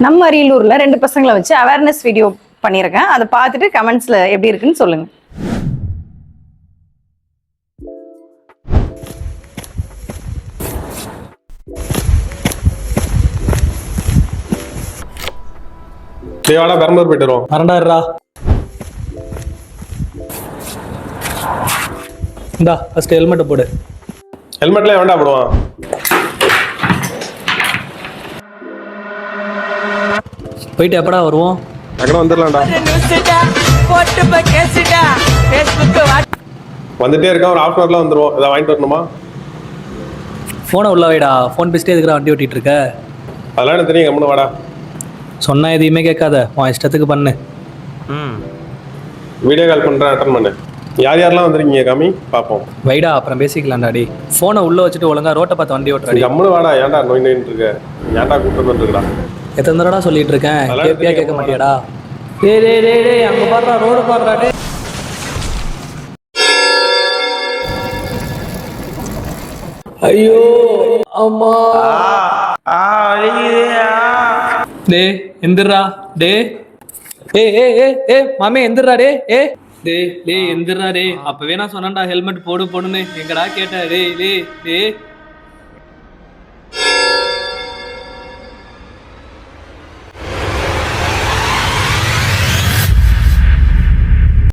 நம்ம அரியலூர்ல 2 பசங்களை வச்சு அவேர்னஸ் வீடியோ பண்ணியிருக்கேன். அதை பார்த்துட்டு கமெண்ட்ஸ்ல எப்படி இருக்குன்னு சொல்லுங்க. தேவாடா பெரம்பலூர் போயிட்டு வருவோம். வரண்டாடுறா. இந்தா ஃபர்ஸ்ட் ஹெல்மெட்டை போடு. ஹெல்மெட்ல வேண்டாம் போடுவான். போயிட்டு எப்படா வருவோம்? அங்கே வந்துடலாம்டா. வந்துட்டே இருக்கா, ஒரு ஹாஃப் அன் வந்துருவோம். ஏதாவது வாங்கிட்டு வரணுமா? ஃபோனை உள்ள வைடா. ஃபோன் பேசிட்டே இருக்கிற வண்டி ஓட்டிட்டு இருக்க. அதெல்லாம் எனக்கு தெரியும், கம்முன்னு வாடா. சொன்னா எதையுமே கேட்காத, உன் இஷ்டத்துக்கு பண்ணு. வீடியோ கால் பண்ணுறேன், அட்டன் பண்ணு. யார் யாரெல்லாம் வந்துருக்கீங்க காமி பார்ப்போம். வைடா, அப்புறம் பேசிக்கலாம்டா. டி ஃபோனை உள்ள வச்சுட்டு ஒழுங்கா ரோட்டை பார்த்து வண்டி ஓட்டுறாடி. கம்முன்னு வாடா. ஏன்டா நோய் நோயின்னு இருக்க? ஏன்டா கூப்பிட்டு வந்துருக்கா? எத்தனை தடவை சொல்லிட்டு இருக்கேன், கேட்பியா கேட்க மாட்டியாடா? டேய் டேய் டேய் டேய், அங்க பாடுறா, ரோடு பாடுறா. டே ஐயோ அம்மா, டே எந்திரா. டே ஏ ஏ ஏ ஏ மாமே எந்திரா. டே ஏ டே எந்திரா. டே அப்பவே நான் சொன்னேன்டா ஹெல்மெட் போடு போடுன்னு. எங்கடா கேட்ட? டே டே டே